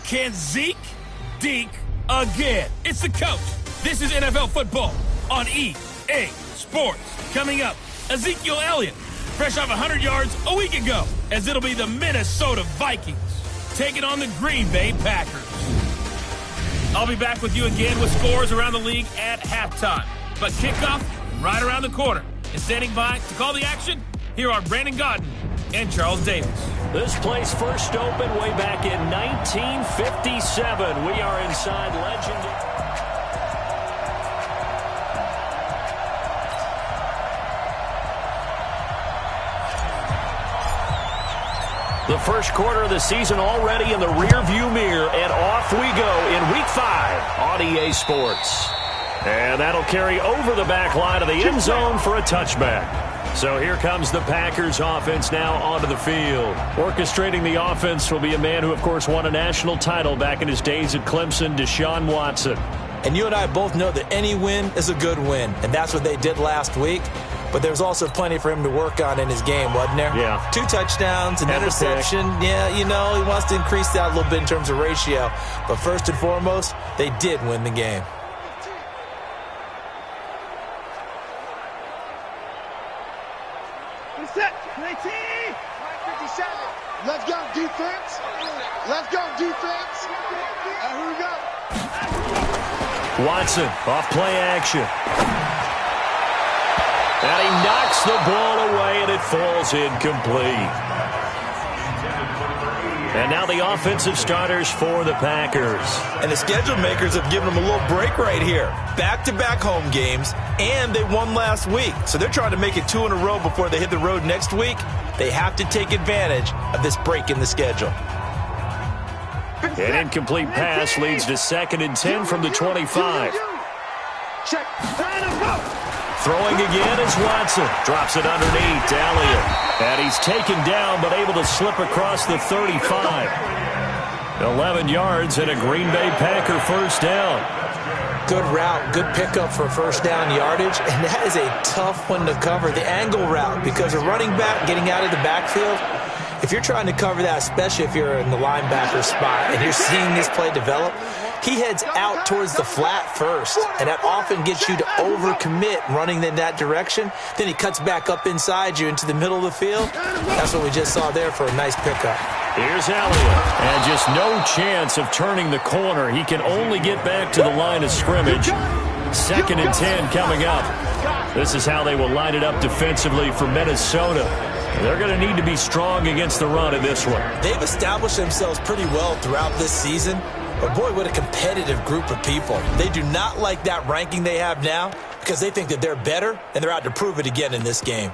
Can Zeke deke again? It's the coach. This is NFL football on EA Sports. Coming up, Ezekiel Elliott, fresh off 100 yards a week ago, as it'll be the Minnesota Vikings taking on the Green Bay Packers. I'll be back with you again with scores around the league at halftime. But kickoff right around the corner. And standing by to call the action, here are Brandon Godden and Charles Davis. This place first opened way back in 1957. We are inside legendary. The first quarter of the season already in the rearview mirror, and off we go in Week 5 on EA Sports. And that'll carry over the back line of the end zone for a touchback. So here comes the Packers offense now onto the field. Orchestrating the offense will be a man who, of course, won a national title back in his days at Clemson, Deshaun Watson. And you and I both know that any win is a good win, and that's what they did last week. But there's also plenty for him to work on in his game, wasn't there? Yeah. 2 touchdowns, an interception. Yeah, you know, he wants to increase that a little bit in terms of ratio. But first and foremost, they did win the game. Let's go, defense. Let's go, defense. And here we go. Watson, off play action. And he knocks the ball away, and it falls incomplete. And now the offensive starters for the Packers. And the schedule makers have given them a little break right here. Back-to-back home games, and they won last week. So they're trying to make it 2 in a row before they hit the road next week. They have to take advantage of this break in the schedule. An incomplete pass leads to 2nd and 10 from the 25. Check. Throwing again is Watson. Drops it underneath to Elliott. And he's taken down but able to slip across the 35. 11 yards and a Green Bay Packer first down. Good route, good pickup for first down yardage, and that is a tough one to cover, the angle route, because a running back getting out of the backfield, if you're trying to cover that, especially if you're in the linebacker spot and you're seeing this play develop, he heads out towards the flat first, and that often gets you to overcommit running in that direction. Then he cuts back up inside you into the middle of the field. That's what we just saw there for a nice pickup. Here's Elliott, and just no chance of turning the corner. He can only get back to the line of scrimmage. 2nd and 10 coming up. This is how they will line it up defensively for Minnesota. They're going to need to be strong against the run in this one. They've established themselves pretty well throughout this season. But boy, what a competitive group of people. They do not like that ranking they have now because they think that they're better, and they're out to prove it again in this game.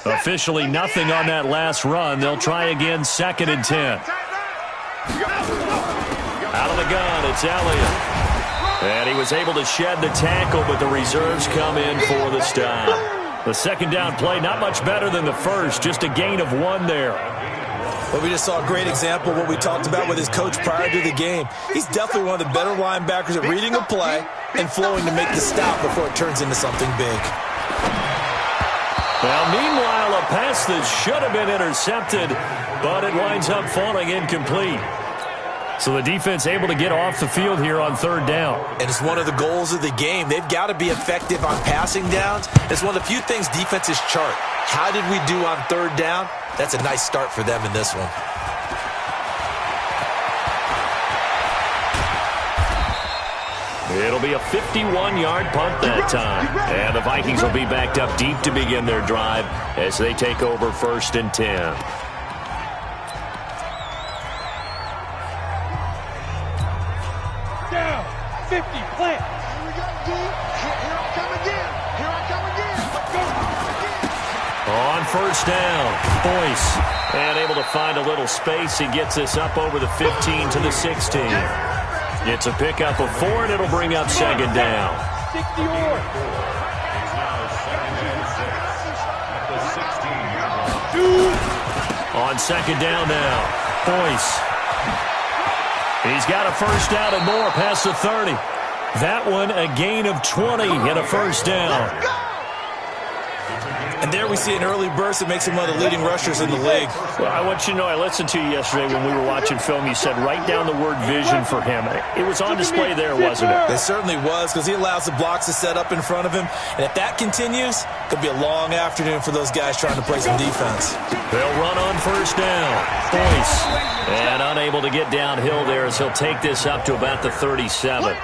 Officially nothing on that last run. They'll try again, 2nd and 10. Out of the gun, it's Elliott. And he was able to shed the tackle, but the reserves come in for the stop. The 2nd down play, not much better than the first, just a gain of 1 there. Well, we just saw a great example of what we talked about with his coach prior to the game. He's definitely one of the better linebackers at reading a play and flowing to make the stop before it turns into something big. Now, meanwhile, a pass that should have been intercepted, but it winds up falling incomplete. So the defense able to get off the field here on 3rd down. And it's one of the goals of the game. They've got to be effective on passing downs. It's one of the few things defenses chart. How did we do on 3rd down? That's a nice start for them in this one. It'll be a 51-yard punt that time. And the Vikings will be backed up deep to begin their drive as they take over 1st and 10. Down. 50. Plant. Here we go, D. Here I come again. Here I come again. On 1st down, Boyce. And able to find a little space. He gets this up over the 15 to the 16. It's a pickup of 4, and it'll bring up 2nd down. 60 or. On 2nd down now, Boyce. He's got a first down and more past the 30. That one a gain of 20 and a first down. And there we see an early burst that makes him one of the leading rushers in the league. Well, I want you to know, I listened to you yesterday when we were watching film. You said write down the word vision for him. It was on display there, wasn't it? It certainly was, because he allows the blocks to set up in front of him. And if that continues, it could be a long afternoon for those guys trying to play some defense. They'll run on first down. Boyce. And unable to get downhill there as he'll take this up to about the 37.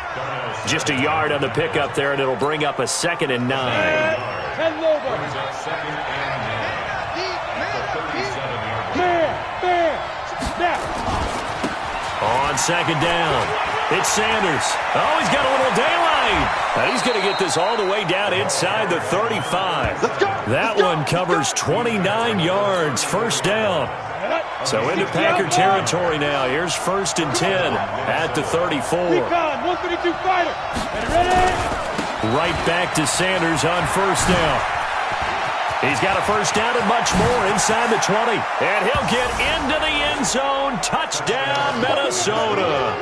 Just a yard on the pickup there, and it'll bring up a 2nd and 9. On 2nd down, it's Sanders. Oh, he's got a little daylight. And he's going to get this all the way down inside the 35. That one covers 29 yards, first down. So into Packer territory now. Here's 1st and 10 at the 34. Right back to Sanders on first down. He's got a first down and much more inside the 20. And he'll get into the end zone. Touchdown, Minnesota.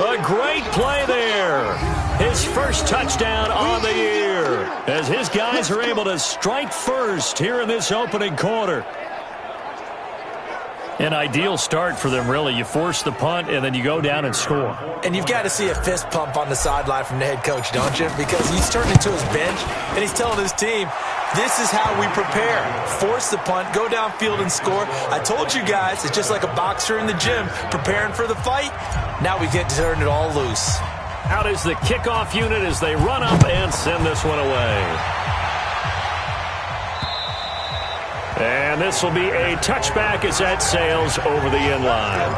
A great play there. His first touchdown on the year as his guys are able to strike first here in this opening quarter. An ideal start for them, really. You force the punt, and then you go down and score. And you've got to see a fist pump on the sideline from the head coach, don't you? Because he's turning to his bench, and he's telling his team, this is how we prepare. Force the punt, go downfield and score. I told you guys, it's just like a boxer in the gym preparing for the fight. Now we get to turn it all loose. Out is the kickoff unit as they run up and send this one away. And this will be a touchback as that sails over the end line.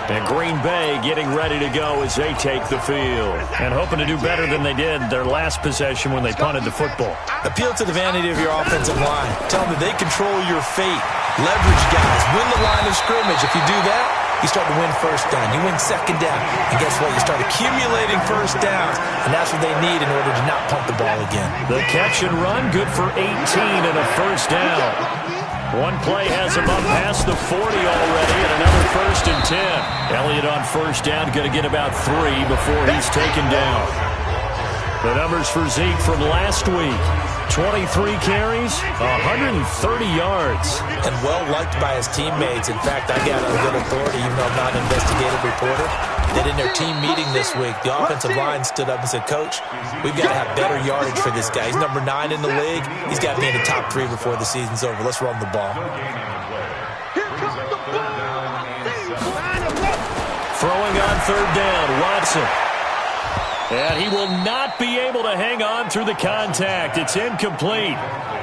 And Green Bay getting ready to go as they take the field. And hoping to do better than they did their last possession when they punted the football. Appeal to the vanity of your offensive line. Tell them that they control your fate. Leverage guys. Win the line of scrimmage. If you do that, you start to win first down. You win second down. And guess what? You start accumulating first downs. And that's what they need in order to not punt the ball again. The catch and run, good for 18 and a first down. One play has him up past the 40 already, and another 1st and 10. Elliott on first down, going to get about 3 before he's taken down. The numbers for Zeke from last week. 23 carries, 130 yards. And well-liked by his teammates. In fact, I got a good authority, even though I'm not an investigative reporter, that in their team meeting this week, the offensive line stood up and said, Coach, we've got to have better yardage for this guy. He's number 9 in the league. He's got to be in the top 3 before the season's over. Let's run the ball. Throwing on 3rd down, Watson. And he will not be able to hang on through the contact. It's incomplete.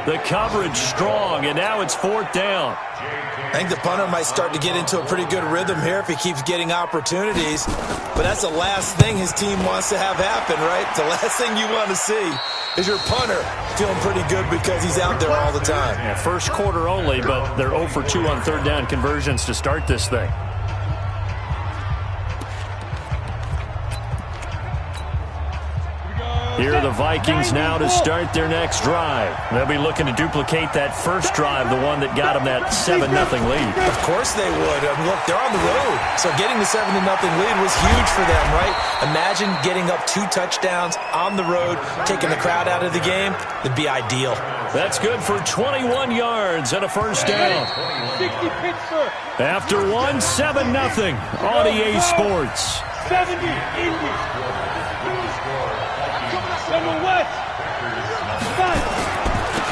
The coverage strong, and now it's 4th down. I think the punter might start to get into a pretty good rhythm here if he keeps getting opportunities. But that's the last thing his team wants to have happen, right? The last thing you want to see is your punter feeling pretty good because he's out there all the time. Yeah, first quarter only, but they're 0 for 2 on 3rd down conversions to start this thing. Here are the Vikings now to start their next drive. They'll be looking to duplicate that first drive, the one that got them that 7-0 lead. Of course they would. I mean, look, they're on the road. So getting the 7-0 lead was huge for them, right? Imagine getting up 2 touchdowns on the road, taking the crowd out of the game. It'd be ideal. That's good for 21 yards and a first down. After one, 7-0 on EA Sports. 70, Indy.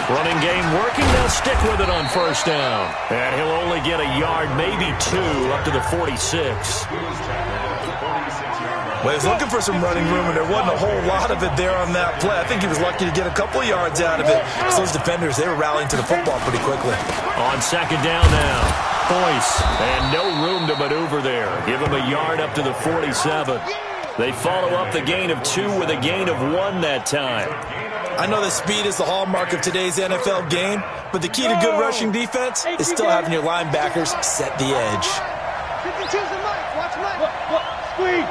Running game working. They'll stick with it on first down. And he'll only get a yard, maybe 2, up to the 46. Well, he was looking for some running room, and there wasn't a whole lot of it there on that play. I think he was lucky to get a couple of yards out of it. So those defenders, they were rallying to the football pretty quickly. On second down now, Boyce. And no room to maneuver there. Give him a yard up to the 47. They follow up the gain of 2 with a gain of 1 that time. I know that speed is the hallmark of today's NFL game, but the key to good rushing defense is still having your linebackers set the edge. Squeeze.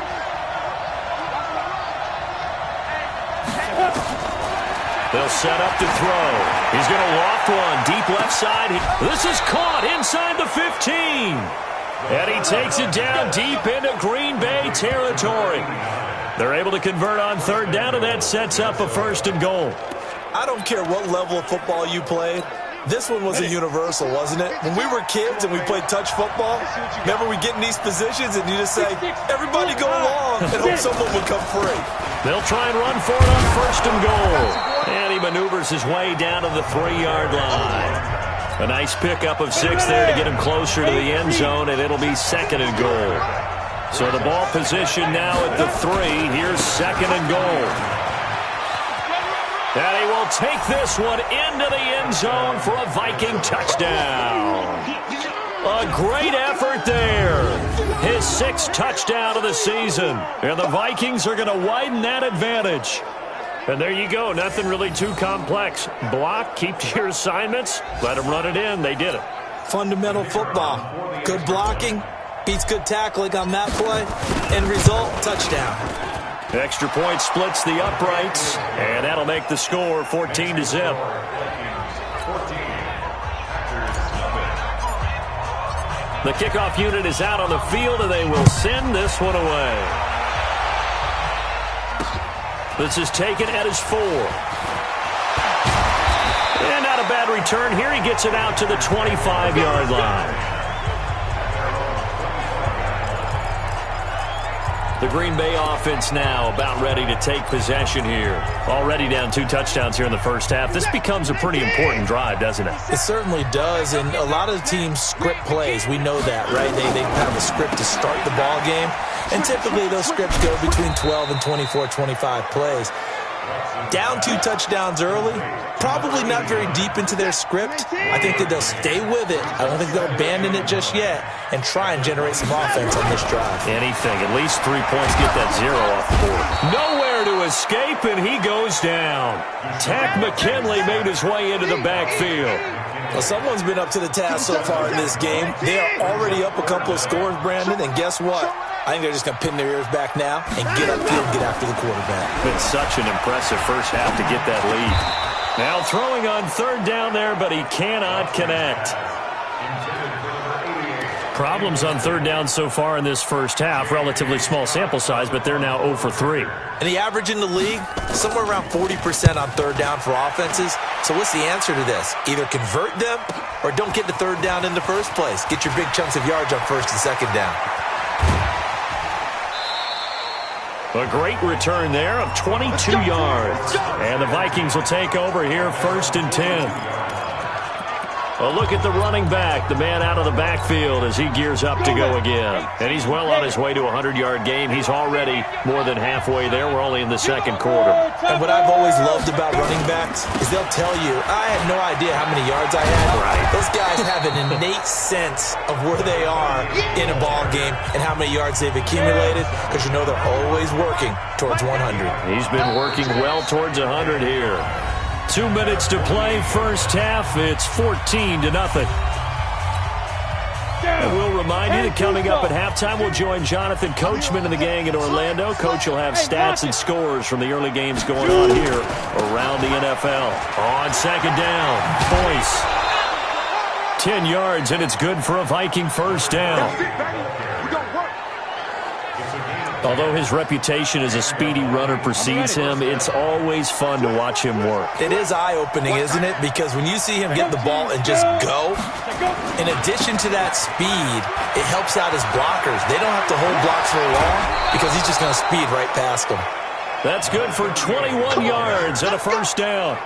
They'll set up to throw. He's going to loft one deep left side. This is caught inside the 15. And he takes it down deep into Green Bay territory. They're able to convert on third down, and that sets up a 1st and goal. I don't care what level of football you played. This one was a universal, wasn't it? When we were kids and we played touch football, remember we get in these positions and you just say, everybody go along, and hope someone would come free. They'll try and run for it on 1st and goal. And he maneuvers his way down to the 3-yard line. A nice pickup of 6 there to get him closer to the end zone, and it'll be 2nd and goal. So the ball position now at the 3. Here's 2nd and goal. And he will take this one into the end zone for a Viking touchdown. A great effort there. His 6th touchdown of the season. And the Vikings are going to widen that advantage. And there you go. Nothing really too complex. Block, keep to your assignments, let them run it in. They did it. Fundamental football. Good blocking beats good tackling on that play. End result, touchdown. Extra point splits the uprights, and that'll make the score 14-0. The kickoff unit is out on the field, and they will send this one away. This is taken at his 4. And not a bad return here. He gets it out to the 25-yard line. The Green Bay offense now about ready to take possession here. Already down 2 touchdowns here in the first half. This becomes a pretty important drive, doesn't it? It certainly does, and a lot of teams script plays. We know that, right? They have a script to start the ball game, and typically those scripts go between 12 and 24, 25 plays. Down 2 touchdowns early, probably not very deep into their script. I think that they'll stay with it. I don't think they'll abandon it just yet and try and generate some offense on this drive. Anything. At least 3 points. Get that 0 off the board. Nowhere to escape, and he goes down. Tack McKinley made his way into the backfield. Well, someone's been up to the task so far in this game. They are already up a couple of scores, Brandon, and guess what? I think they're just going to pin their ears back now and get upfield and get after the quarterback. Been such an impressive first half to get that lead. Now throwing on 3rd down there, but he cannot connect. Problems on 3rd down so far in this first half. Relatively small sample size, but they're now 0 for 3. And the average in the league, somewhere around 40% on 3rd down for offenses. So what's the answer to this? Either convert them or don't get the 3rd down in the first place. Get your big chunks of yards on 1st and 2nd down. A great return there of 22 yards. And the Vikings will take over here 1st and 10. A look at the running back, the man out of the backfield as he gears up to go again. And he's well on his way to a 100-yard game. He's already more than halfway there. We're only in the 2nd quarter. And what I've always loved about running backs is they'll tell you, I had no idea how many yards I had. Right. Those guys have an innate sense of where they are in a ball game and how many yards they've accumulated, because you know they're always working towards 100. He's been working well towards 100 here. 2 minutes to play, first half. It's 14-0. And we'll remind you that coming up at halftime, we'll join Jonathan Coachman and the gang in Orlando. Coach will have stats and scores from the early games going on here around the NFL. On 2nd down, Boyce. 10 yards, and it's good for a Viking first down. Although his reputation as a speedy runner precedes him, it's always fun to watch him work. It is eye-opening, isn't it? Because when you see him get the ball and just go, in addition to that speed, it helps out his blockers. They don't have to hold blocks for long because he's just going to speed right past them. That's good for 21 yards and a first down.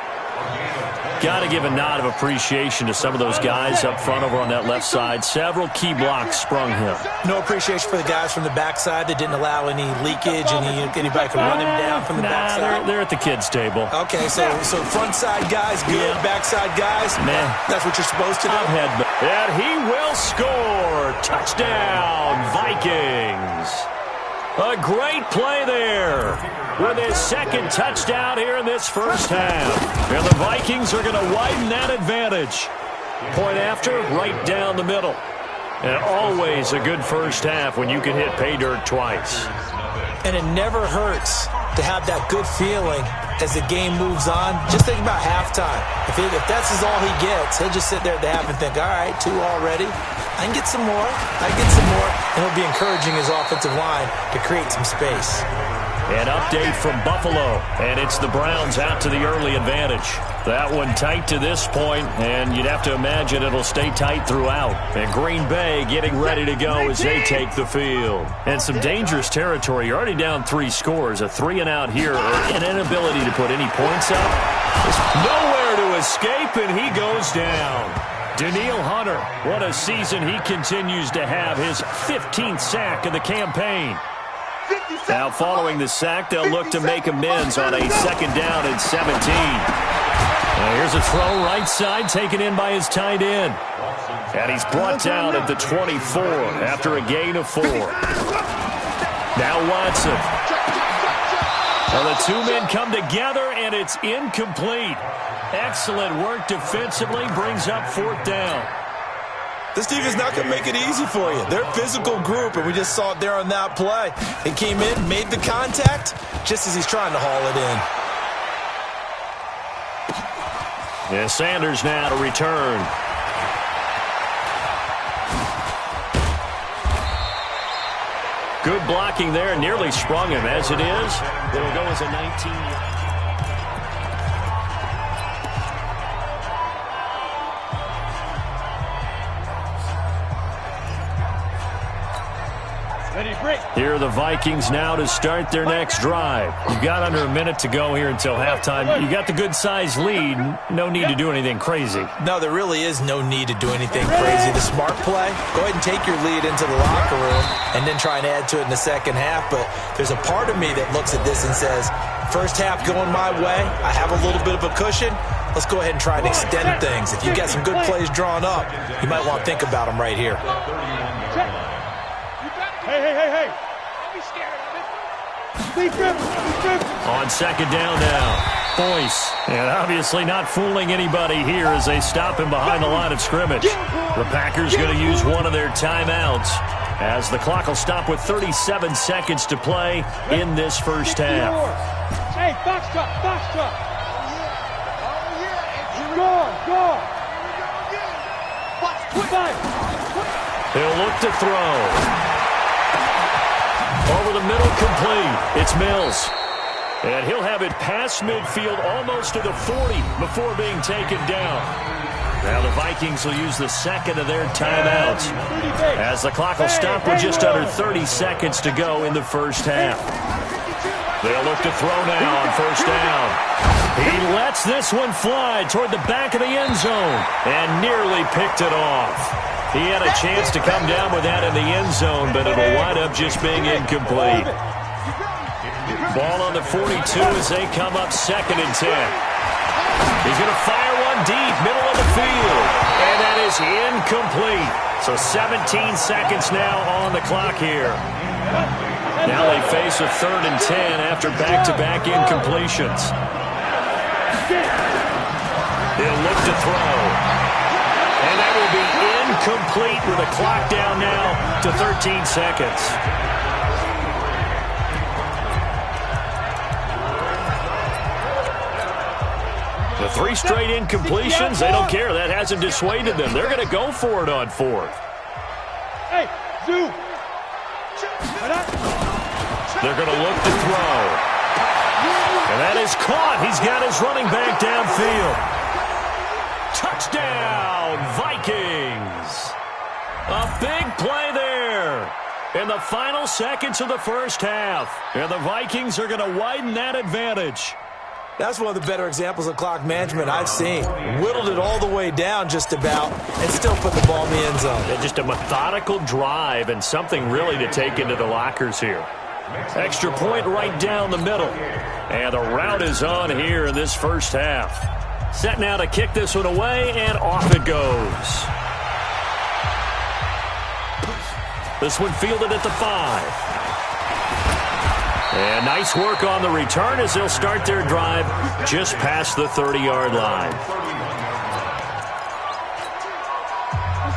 Got to give a nod of appreciation to some of those guys up front over on that left side. Several key blocks sprung him. No appreciation for the guys from the backside that didn't allow any leakage, anybody could run him down from the backside. They're at the kids' table. Okay, so front side guys good, backside guys, man, that's what you're supposed to do. And he will score. Touchdown, Vikings. A great play there with his 2nd touchdown here in this first half. And the Vikings are going to widen that advantage. Point after, right down the middle. And always a good first half when you can hit pay dirt twice. And it never hurts to have that good feeling as the game moves on. Just think about halftime. If that's all he gets, he'll just sit there at the half and think, all right, 2 already. I can get some more. And he'll be encouraging his offensive line to create some space. An update from Buffalo, and it's the Browns out to the early advantage. That one tight to this point, and you'd have to imagine it'll stay tight throughout. And Green Bay getting ready to go as they take the field. And some dangerous territory. You're already down 3 scores. A 3-and-out here, or an inability to put any points up. There's nowhere to escape, and he goes down. Danielle Hunter, what a season he continues to have. His 15th sack of the campaign. Now following the sack, they'll look to make amends on a 2nd down and 17. Here's a throw right side taken in by his tight end. And he's brought down at the 24 after a gain of 4. Now Watson. Well, the 2 men come together, and it's incomplete. Excellent work defensively, brings up 4th down. This defense is not going to make it easy for you. They're a physical group, and we just saw it there on that play. He came in, made the contact, just as he's trying to haul it in. And Sanders now to return. Good blocking there, nearly sprung him. As it is, it'll go as a 19. Here are the Vikings now to start their next drive. You've got under a minute to go here until halftime. You got the good-sized lead. No need to do anything crazy. No, there really is no need to do anything crazy. The smart play, go ahead and take your lead into the locker room and then try and add to it in the second half. But there's a part of me that looks at this and says, first half going my way, I have a little bit of a cushion. Let's go ahead and try and extend things. If you've got some good plays drawn up, you might want to think about them right here. Hey. Don't be scared of it. Defense. On 2nd down now, Boyce. And obviously not fooling anybody here as they stop him behind the line of scrimmage. The Packers going to use one of their timeouts as the clock will stop with 37 seconds to play in this first half. Hey, box truck. Go. He'll look to throw. Over the middle, complete. It's Mills. And he'll have it past midfield almost to the 40 before being taken down. Now the Vikings will use the second of their timeouts as the clock will stop with just under 30 seconds to go in the first half. They'll look to throw now on first down. He lets this one fly toward the back of the end zone and nearly picked it off. He had a chance to come down with that in the end zone, but it'll wind up just being incomplete. Ball on the 42 as they come up 2nd and 10. He's going to fire one deep, middle of the field, and that is incomplete. So 17 seconds now on the clock here. Now they face a 3rd and 10 after back-to-back incompletions. He'll look to throw. And that will be incomplete with a clock down now to 13 seconds. The 3 straight incompletions, they don't care. That hasn't dissuaded them. They're going to go for it on 4th. Hey, Zoo. They're going to look to throw. And that is caught. He's got his running back downfield. Touchdown, Vikings. A big play there in the final seconds of the first half. And the Vikings are going to widen that advantage. That's one of the better examples of clock management I've seen. Whittled it all the way down just about and still put the ball in the end zone. And just a methodical drive and something really to take into the lockers here. Extra point right down the middle. And the route is on here in this first half. Set now to kick this one away, and off it goes. This one fielded at the 5. And nice work on the return as they'll start their drive just past the 30-yard line.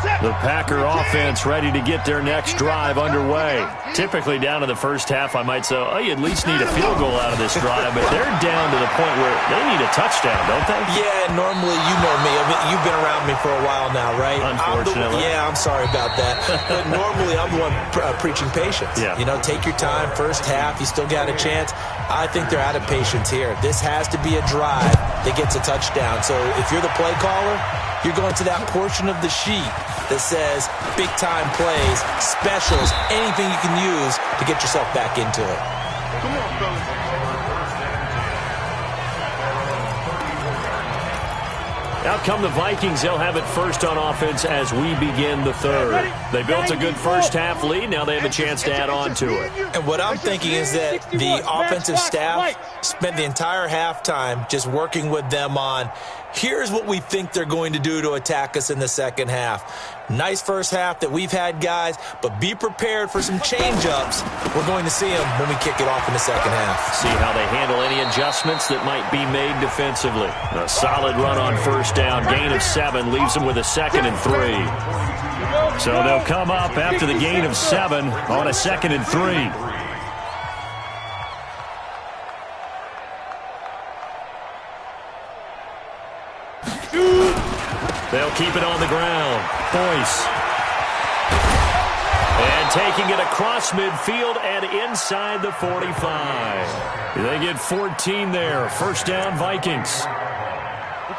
Set. The Packer offense ready to get their next drive underway. Typically down to the first half, I might say, oh, you at least need a field goal out of this drive, but they're down to the point where they need a touchdown, don't they? Yeah, normally, you know me. I mean, you've been around me for a while now, right? Unfortunately. I'm sorry about that. But normally, I'm the one preaching patience. Yeah. You know, take your time. First half, you still got a chance. I think they're out of patience here. This has to be a drive that gets a touchdown. So if you're the play caller, you're going to that portion of the sheet that says big-time plays, specials, anything you can use to get yourself back into it. Come on, fellas. Out come the Vikings. They'll have it first on offense as we begin the third. They built a good first-half lead. Now they have a chance to add on to it. And what I'm thinking is that the offensive staff spent the entire halftime just working with them on, here's what we think they're going to do to attack us in the second half. Nice first half that we've had, guys, but be prepared for some change-ups. We're going to see them when we kick it off in the second half. See how they handle any adjustments that might be made defensively. A solid run on first down. Gain of 7 leaves them with a 2nd and 3. So they'll come up after the gain of 7 on a 2nd and 3. They'll keep it on the ground. Boyce. And taking it across midfield and inside the 45. They get 14 there. First down, Vikings.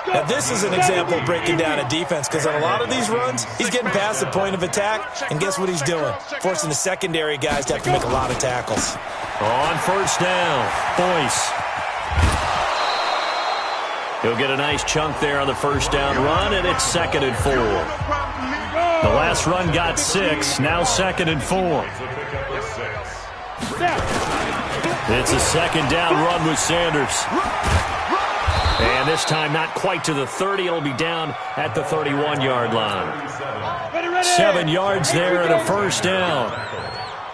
Now, this is an example of breaking down a defense because on a lot of these runs, he's getting past the point of attack, and guess what he's doing? Forcing the secondary guys to have to make a lot of tackles. On first down, Boyce. He'll get a nice chunk there on the first down run, and it's 2nd and 4. The last run got 6, now 2nd and 4. It's a 2nd down run with Sanders. And this time not quite to the 30. It'll be down at the 31-yard line. 7 yards there and a first down.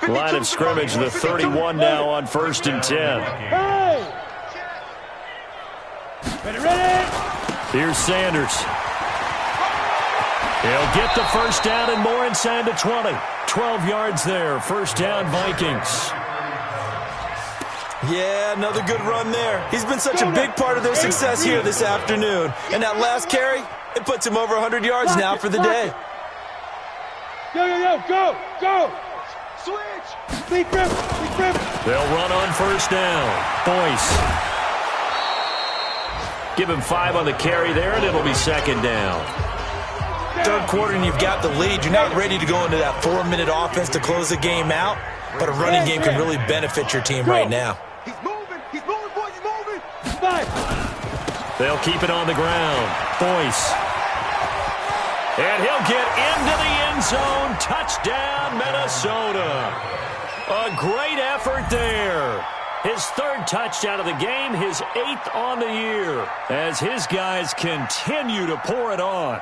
Line of scrimmage, the 31 now on 1st and 10. Here's Sanders. He'll get the first down and more inside the 20. 12 yards there. First down, Vikings. Yeah, another good run there. He's been such a big part of their success here this afternoon. And that last carry, it puts him over 100 yards now for the day. Go. Switch. Big grip. They'll run on first down. Boyce. Give him 5 on the carry there, and it'll be 2nd down. Third quarter, and you've got the lead. You're not ready to go into that 4-minute offense to close the game out, but a running game can really benefit your team right now. He's moving, boys, he's moving. 5. They'll keep it on the ground. Boyce. And he'll get into the end zone. Touchdown, Minnesota. A great effort there. His 3rd touchdown of the game, his 8th on the year, as his guys continue to pour it on.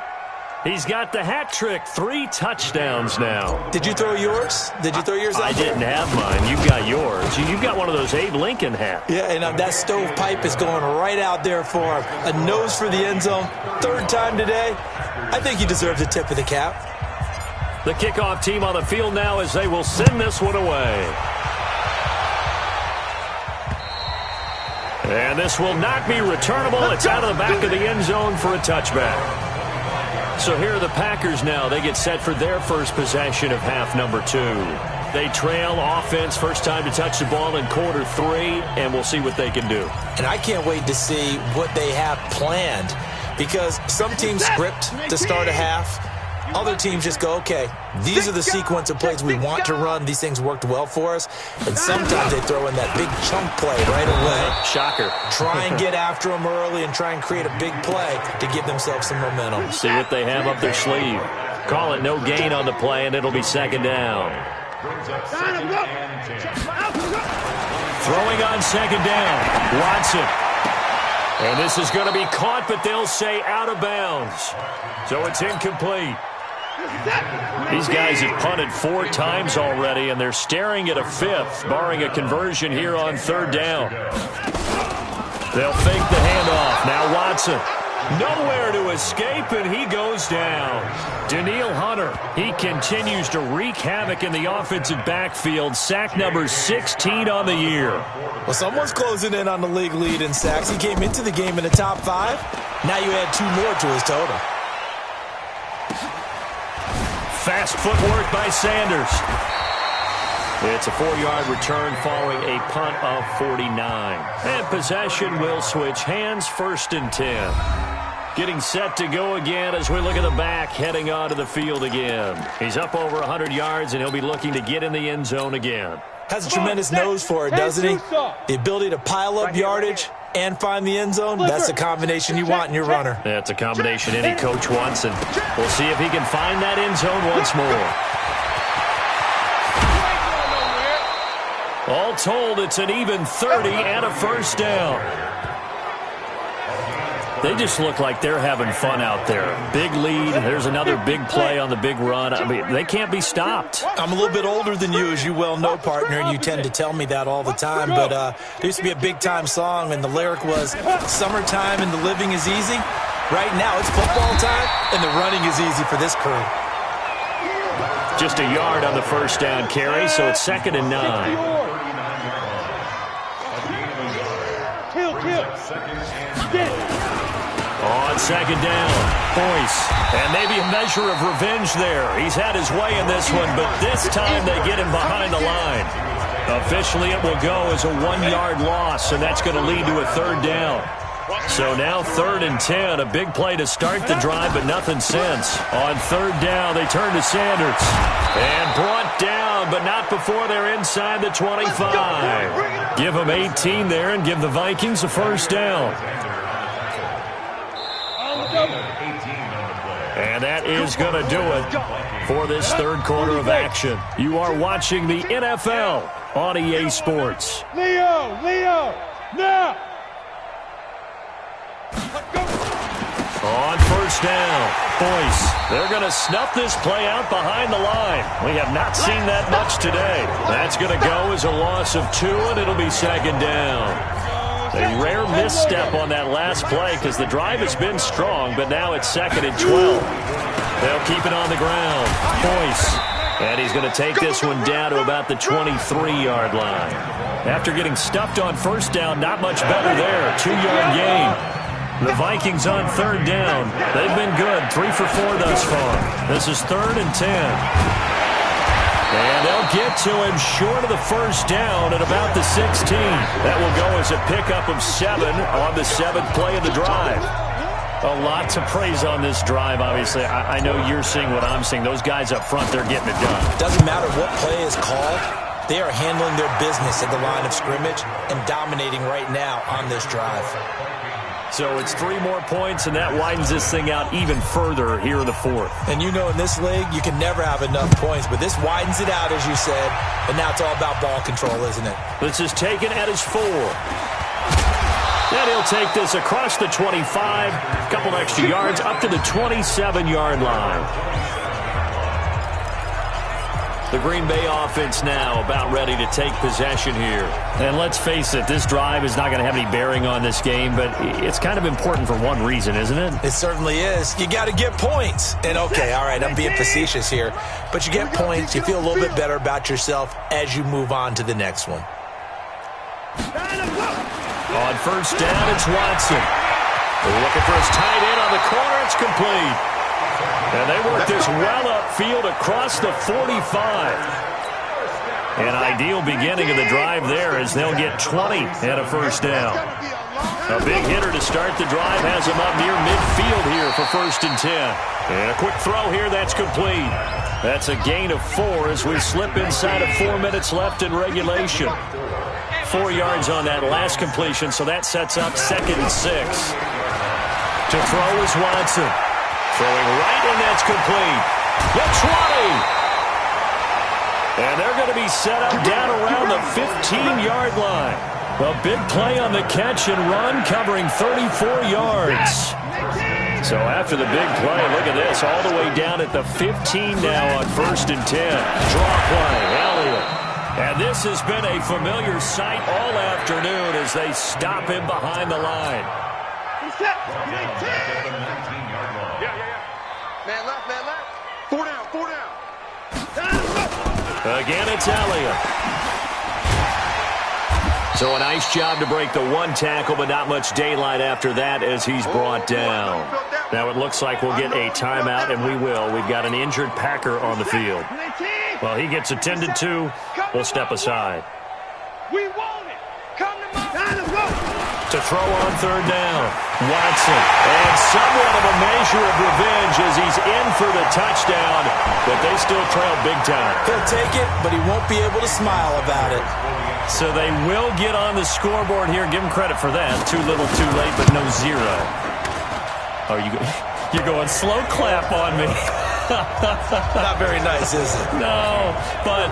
He's got the hat trick, 3 touchdowns now. Did you throw yours? Did you throw yours out I there? didn't have mine. You've got yours. You've got one of those Abe Lincoln hats. Yeah, and that stovepipe is going right out there for him. A nose for the end zone. 3rd time today. I think he deserves a tip of the cap. The kickoff team on the field now as they will send this one away. And this will not be returnable. It's out of the back of the end zone for a touchback. So here are the Packers now. They get set for their first possession of half number 2. They trail offense, first time to touch the ball in quarter 3, and we'll see what they can do. And I can't wait to see what they have planned because some teams script to start a half. Other teams just go, okay, these are the sequence of plays we want to run. These things worked well for us. And sometimes they throw in that big chunk play right away. Shocker. Try and get after them early and try and create a big play to give themselves some momentum. See what they have up their sleeve. Call it no gain on the play, and it'll be 2nd down. Throwing on 2nd down. Watson. And this is going to be caught, but they'll say out of bounds. So it's incomplete. These guys have punted 4 times already, and they're staring at a 5th, barring a conversion here on 3rd down. They'll fake the handoff. Now Watson. Nowhere to escape, and he goes down. Danielle Hunter, he continues to wreak havoc in the offensive backfield. Sack number 16 on the year. Well, someone's closing in on the league lead in sacks. He came into the game in the top 5. Now you add 2 more to his total. Fast footwork by Sanders. It's a 4-yard return following a punt of 49. And possession will switch hands, 1st and 10. Getting set to go again as we look at the back, heading onto the field again. He's up over 100 yards, and he'll be looking to get in the end zone again. Has a tremendous nose for it, doesn't he? The ability to pile up yardage and find the end zone, that's the combination you want in your runner. That's a combination any coach wants, and we'll see if he can find that end zone once more. All told, it's an even 30 and a 1st down. They just look like they're having fun out there. Big lead. There's another big play on the big run. I mean, they can't be stopped. I'm a little bit older than you, as you well know, partner, and you tend to tell me that all the time. But there used to be a big-time song, and the lyric was, "Summertime and the living is easy." Right now, it's football time, and the running is easy for this crew. Just a yard on the 1st down carry, so it's 2nd and 9. On 2nd down, Boyce. And maybe a measure of revenge there. He's had his way in this one, but this time they get him behind the line. Officially, it will go as a 1-yard loss, and that's going to lead to a 3rd down. So now 3rd and 10, a big play to start the drive, but nothing since. On 3rd down, they turn to Sanders. And brought down, but not before they're inside the 25. Give them 18 there and give the Vikings a 1st down. And that is going to do it for this 3rd quarter of action. You are watching the NFL on EA Sports. Leo, now! On 1st down, Boyce. They're going to snuff this play out behind the line. We have not seen that much today. That's going to go as a loss of 2, and it'll be 2nd down. A rare misstep on that last play because the drive has been strong, but now it's 2nd and 12. They'll keep it on the ground. Boyce. And he's going to take this one down to about the 23-yard line. After getting stuffed on 1st down, not much better there. 2-yard gain. The Vikings on 3rd down. They've been good. 3 for 4 thus far. This is 3rd and 10. And they'll get to him short of the 1st down at about the 16. That will go as a pickup of 7 on the 7th play of the drive. A lot to praise on this drive, obviously. I know you're seeing what I'm seeing. Those guys up front, they're getting it done. Doesn't matter what play is called. They are handling their business at the line of scrimmage and dominating right now on this drive. So it's 3 more points, and that widens this thing out even further here in the 4th. And you know in this league, you can never have enough points, but this widens it out, as you said, and now it's all about ball control, isn't it? This is taken at his 4. Then he'll take this across the 25, a couple extra yards, up to the 27-yard line. The Green Bay offense now about ready to take possession here. And let's face it, this drive is not going to have any bearing on this game, but it's kind of important for one reason, isn't it? It certainly is. You got to get points. And okay, all right, I'm being facetious here, but you get points, you feel a little bit better about yourself as you move on to the next one. On 1st down, it's Watson. They're looking for his tight end on the corner. It's complete. And they work this well upfield across the 45. An ideal beginning of the drive there as they'll get 20 and a 1st down. A big hitter to start the drive has him up near midfield here for 1st and 10. And a quick throw here, that's complete. That's a gain of 4 as we slip inside of 4 minutes left in regulation. 4 yards on that last completion, so that sets up 2nd and 6. To throw is Watson. Throwing right, and that's complete. The 20. And they're going to be set up down around the 15-yard line. A big play on the catch and run, covering 34 yards. So after the big play, look at this, all the way down at the 15 now on 1st and 10. Draw play, Elliott. And this has been a familiar sight all afternoon as they stop him behind the line. set. Yeah. Man left. 4 down. Again, it's Elliott. So a nice job to break the one tackle, but not much daylight after that as he's brought down. Now it looks like we'll get a timeout, and we will. We've got an injured Packer on the field. Well, he gets attended to. We'll step aside. We want it. Come to my To throw on third down, Watson. And somewhat of a measure of revenge as he's in for the touchdown, but they still trail big time. He'll take it, but he won't be able to smile about it. So they will get on the scoreboard here. Give him credit for that. Too little, too late, but no zero. Oh, you're going slow clap on me. Not very nice, is it? No, but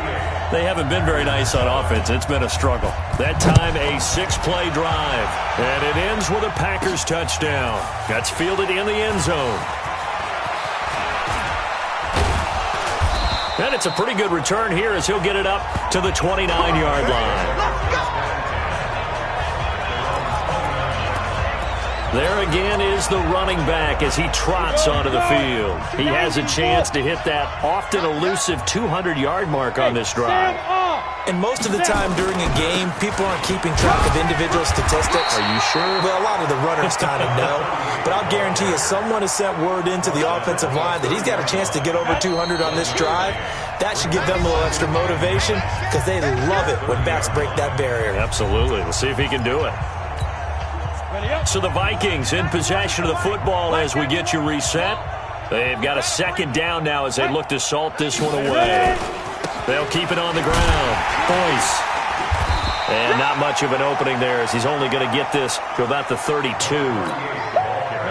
they haven't been very nice on offense. It's been a struggle. That time, a 6-play drive. And it ends with a Packers touchdown. That's fielded in the end zone. And it's a pretty good return here as he'll get it up to the 29-yard line. There again is the running back as he trots onto the field. He has a chance to hit that often elusive 200-yard mark on this drive. And most of the time during a game, people aren't keeping track of individual statistics. Are you sure? Well, a lot of the runners kind of know. But I'll guarantee you someone has sent word into the offensive line that he's got a chance to get over 200 on this drive. That should give them a little extra motivation because they love it when backs break that barrier. Absolutely. We'll see if he can do it. So the Vikings in possession of the football as we get you reset. They've got a second down now as they look to salt this one away. They'll keep it on the ground. Boyce. And not much of an opening there as he's only going to get this to about the 32.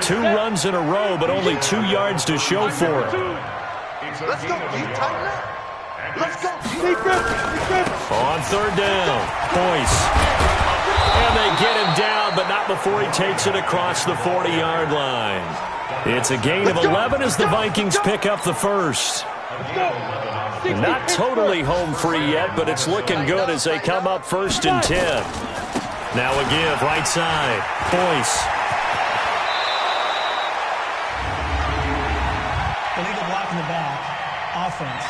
2 runs in a row, but only 2 yards to show for it. Let's go deep, tighten up. Let's go deep. On third down, Boyce. And they get him down, but not before he takes it across the 40-yard line. It's a gain of 11 as the Vikings pick up the first. Not totally home free yet, but it's looking good as they come up 1st and 10. Now a give, right side, Boyce. Illegal block in the back, offense.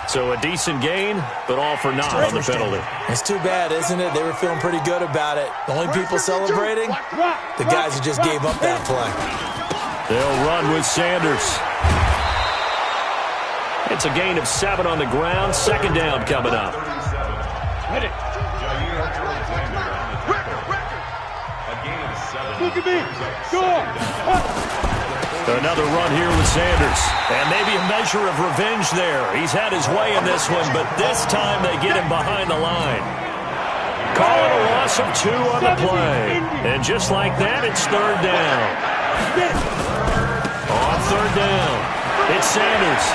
So a decent gain, but all for naught on the penalty. It's too bad, isn't it? They were feeling pretty good about it. The only people celebrating, the guys who just gave up that play. They'll run with Sanders. It's a gain of 7 on the ground. Second down coming up. Look at me. Go. Another run here with Sanders. And maybe a measure of revenge there. He's had his way in this one, but this time they get him behind the line. Call it a loss of 2 on the play. And just like that, it's third down. On third down, it's Sanders.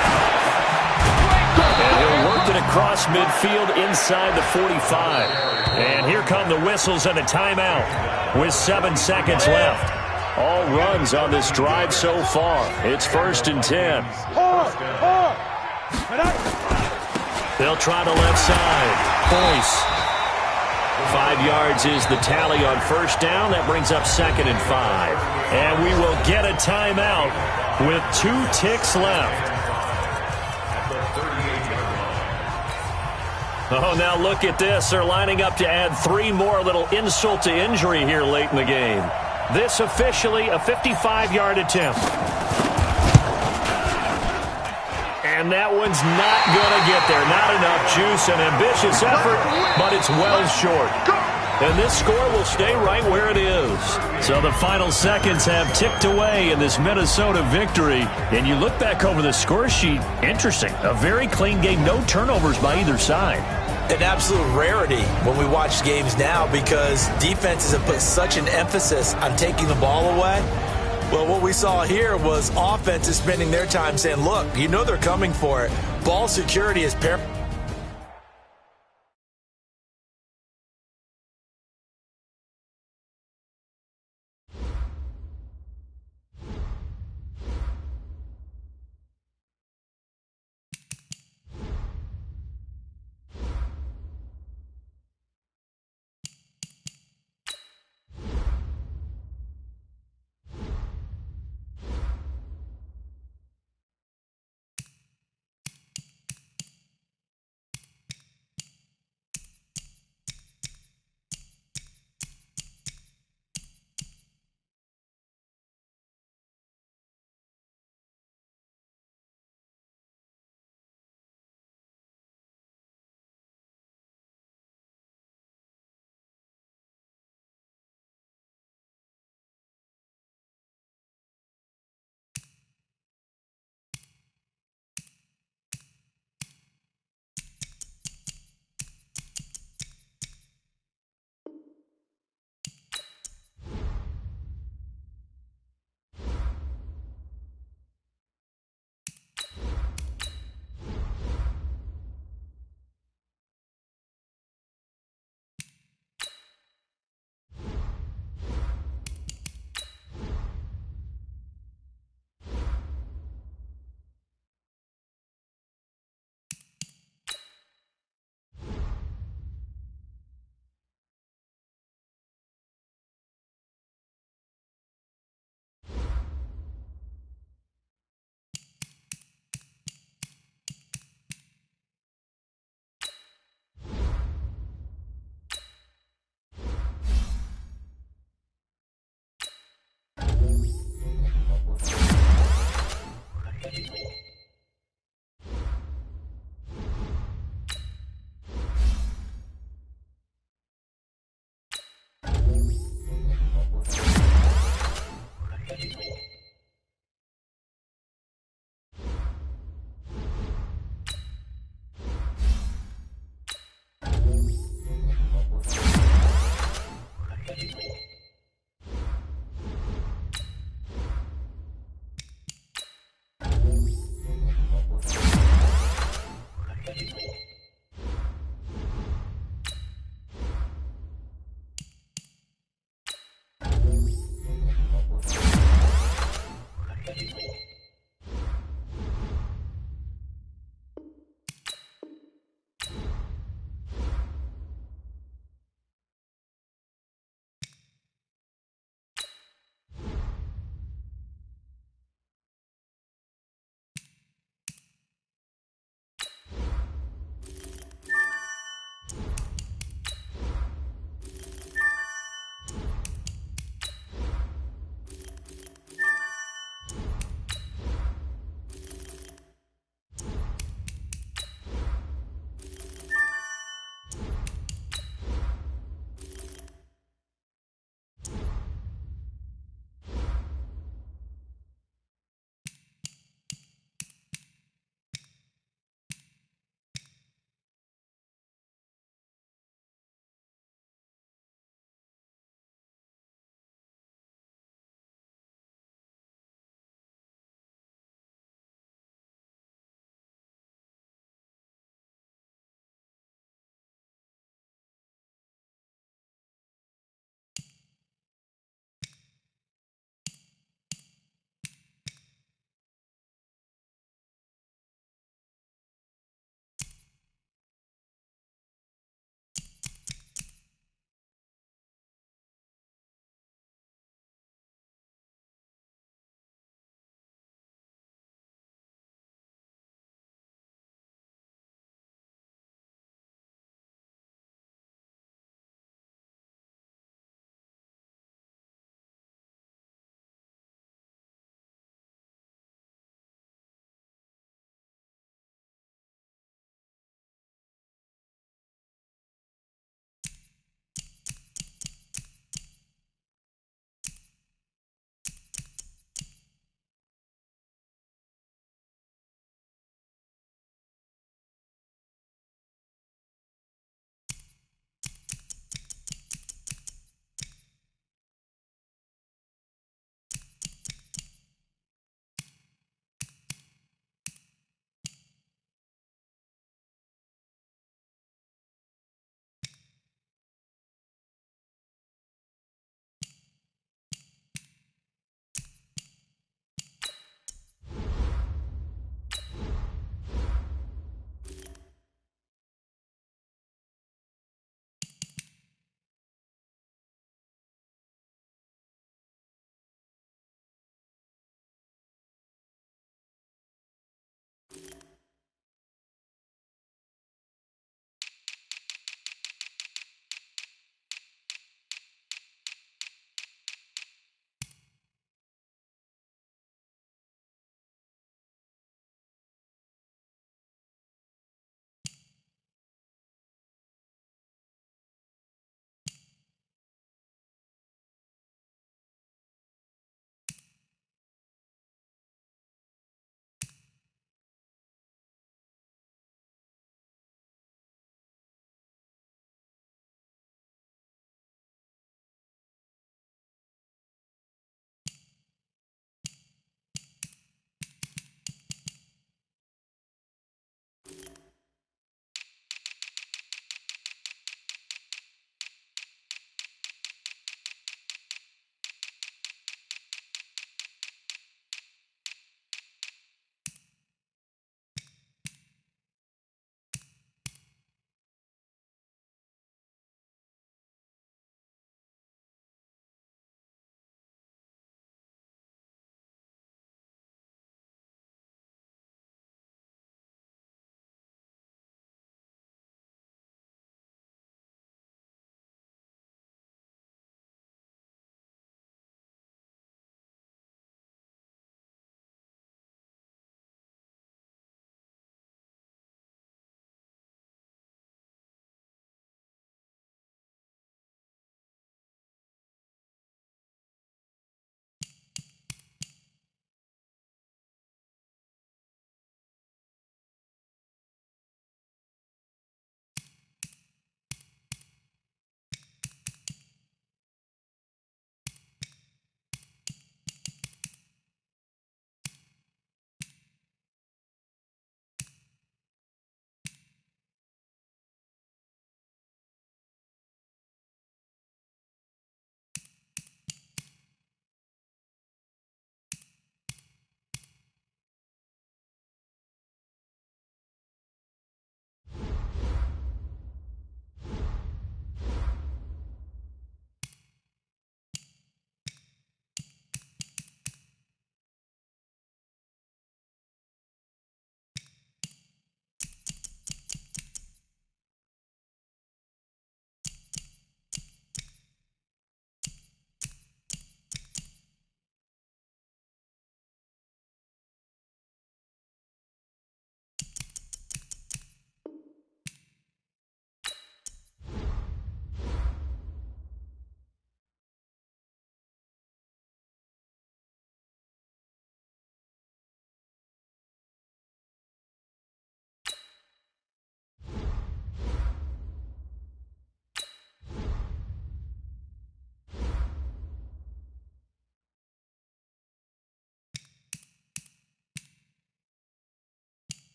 And he'll work it across midfield inside the 45. And here come the whistles and a timeout with 7 seconds left. All runs on this drive so far. It's 1st and 10. They'll try the left side. Boyce. 5 yards is the tally on first down. That brings up 2nd and 5. And we will get a timeout with 2 ticks left. Oh, now look at this. They're lining up to add 3 more. A little insult to injury here late in the game. This officially a 55-yard attempt. And that one's not going to get there. Not enough juice, an ambitious effort, but it's well short. And this score will stay right where it is. So the final seconds have ticked away in this Minnesota victory. And you look back over the score sheet, interesting. A very clean game, no turnovers by either side. An absolute rarity when we watch games now because defenses have put such an emphasis on taking the ball away. Well, what we saw here was offenses spending their time saying, look, you know they're coming for it. Ball security is paramount.